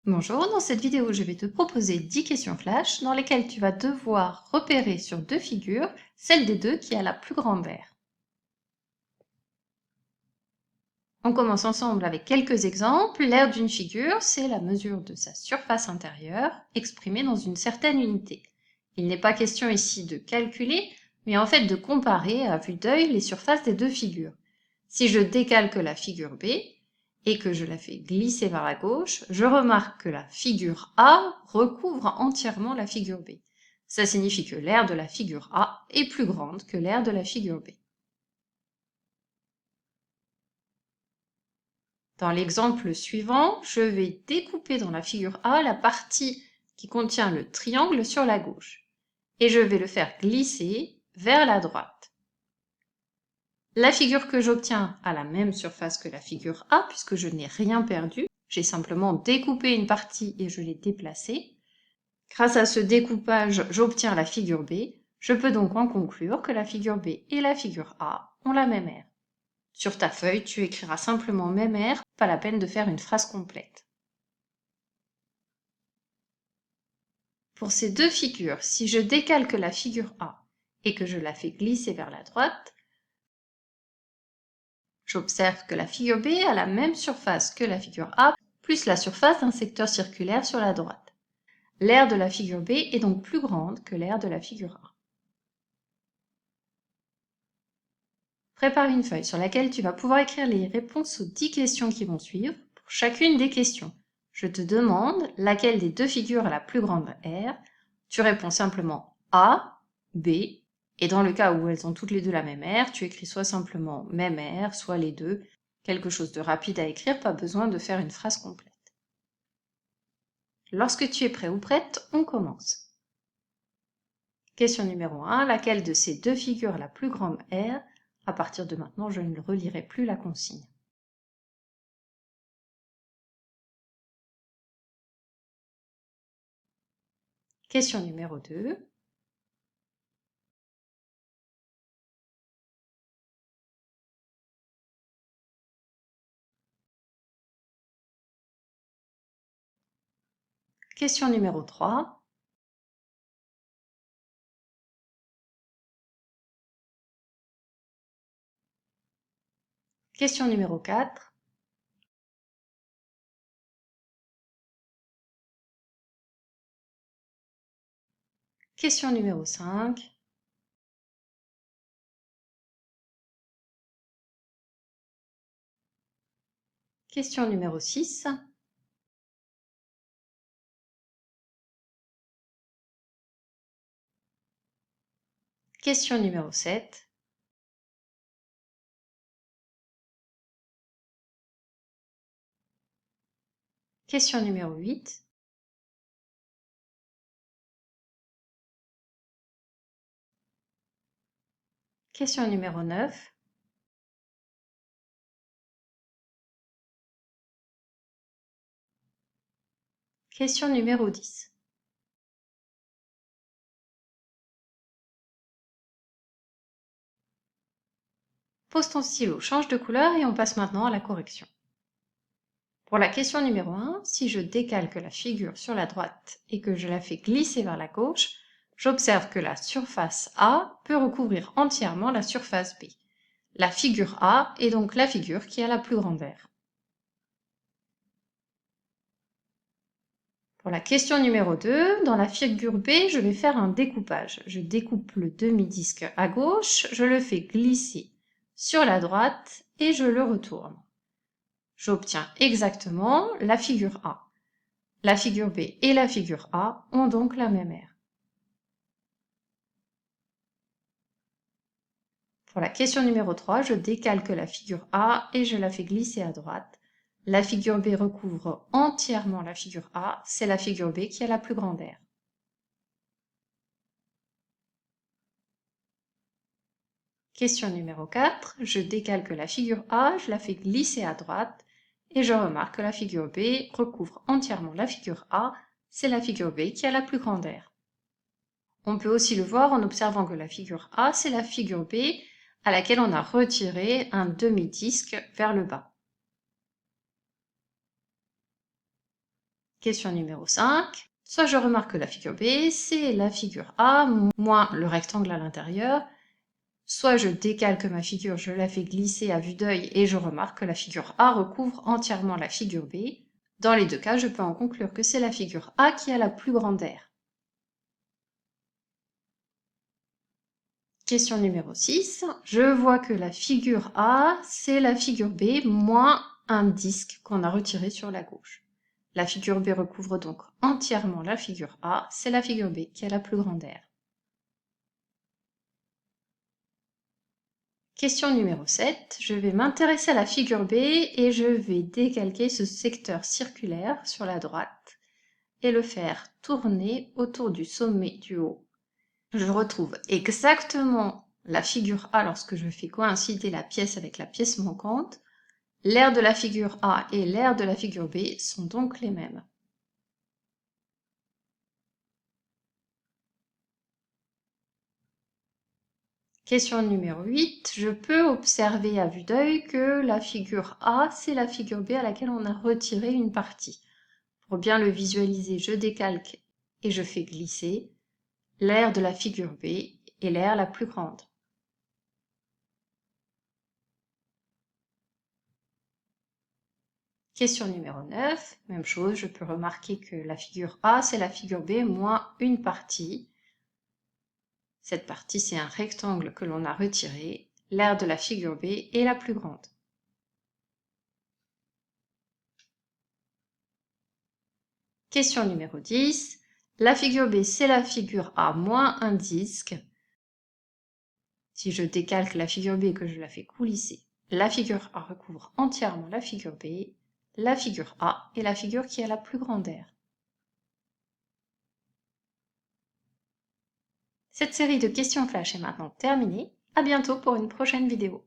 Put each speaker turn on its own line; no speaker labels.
Bonjour, dans cette vidéo, je vais te proposer 10 questions flash dans lesquelles tu vas devoir repérer sur deux figures celle des deux qui a la plus grande aire. On commence ensemble avec quelques exemples. L'aire d'une figure, c'est la mesure de sa surface intérieure exprimée dans une certaine unité. Il n'est pas question ici de calculer, mais en fait de comparer à vue d'œil les surfaces des deux figures. Si je décalque la figure B, et que je la fais glisser vers la gauche, je remarque que la figure A recouvre entièrement la figure B. Ça signifie que l'aire de la figure A est plus grande que l'aire de la figure B. Dans l'exemple suivant, je vais découper dans la figure A la partie qui contient le triangle sur la gauche, et je vais le faire glisser vers la droite. La figure que j'obtiens a la même surface que la figure A, puisque je n'ai rien perdu. J'ai simplement découpé une partie et je l'ai déplacée. Grâce à ce découpage, j'obtiens la figure B. Je peux donc en conclure que la figure B et la figure A ont la même aire. Sur ta feuille, tu écriras simplement même aire, pas la peine de faire une phrase complète. Pour ces deux figures, si je décalque la figure A et que je la fais glisser vers la droite, j'observe que la figure B a la même surface que la figure A, plus la surface d'un secteur circulaire sur la droite. L'aire de la figure B est donc plus grande que l'aire de la figure A. Prépare une feuille sur laquelle tu vas pouvoir écrire les réponses aux 10 questions qui vont suivre pour chacune des questions. Je te demande laquelle des deux figures a la plus grande aire. Tu réponds simplement A, B, et dans le cas où elles ont toutes les deux la même aire, tu écris soit simplement même aire, soit les deux. Quelque chose de rapide à écrire, pas besoin de faire une phrase complète. Lorsque tu es prêt ou prête, on commence. Question numéro 1. Laquelle de ces deux figures a la plus grande aire? À partir de maintenant, je ne relirai plus la consigne. Question numéro 2. Question numéro 3. Question numéro 4. Question numéro 5. Question numéro 6. Question numéro 7. Question numéro 8. Question numéro 9. Question numéro 10. Pose ton stylo, change de couleur et on passe maintenant à la correction. Pour la question numéro 1, si je décalque la figure sur la droite et que je la fais glisser vers la gauche, j'observe que la surface A peut recouvrir entièrement la surface B. La figure A est donc la figure qui a la plus grande aire. Pour la question numéro 2, dans la figure B, je vais faire un découpage. Je découpe le demi-disque à gauche, je le fais glisser sur la droite et je le retourne. J'obtiens exactement la figure A. La figure B et la figure A ont donc la même aire. Pour la question numéro 3, je décalque la figure A et je la fais glisser à droite. La figure B recouvre entièrement la figure A, c'est la figure B qui a la plus grande aire. Question numéro 4, je décalque la figure A, je la fais glisser à droite et je remarque que la figure B recouvre entièrement la figure A, c'est la figure B qui a la plus grande aire. On peut aussi le voir en observant que la figure A, c'est la figure B à laquelle on a retiré un demi-disque vers le bas. Question numéro 5. Soit je remarque que la figure B, c'est la figure A moins le rectangle à l'intérieur, soit je décalque ma figure, je la fais glisser à vue d'œil et je remarque que la figure A recouvre entièrement la figure B. Dans les deux cas, je peux en conclure que c'est la figure A qui a la plus grande aire. Question numéro 6. Je vois que la figure A, c'est la figure B moins un disque qu'on a retiré sur la gauche. La figure B recouvre donc entièrement la figure A, c'est la figure B qui a la plus grande aire. Question numéro 7. Je vais m'intéresser à la figure B et je vais décalquer ce secteur circulaire sur la droite et le faire tourner autour du sommet du haut. Je retrouve exactement la figure A lorsque je fais coïncider la pièce avec la pièce manquante. L'aire de la figure A et l'aire de la figure B sont donc les mêmes. Question numéro 8. Je peux observer à vue d'œil que la figure A, c'est la figure B à laquelle on a retiré une partie. Pour bien le visualiser, je décalque et je fais glisser l'aire de la figure B et l'aire la plus grande. Question numéro 9. Même chose, je peux remarquer que la figure A, c'est la figure B moins une partie. Cette partie, c'est un rectangle que l'on a retiré. L'aire de la figure B est la plus grande. Question numéro 10. La figure B, c'est la figure A moins un disque. Si je décalque la figure B et que je la fais coulisser, la figure A recouvre entièrement la figure B. La figure A est la figure qui a la plus grande aire. Cette série de questions flash est maintenant terminée. À bientôt pour une prochaine vidéo.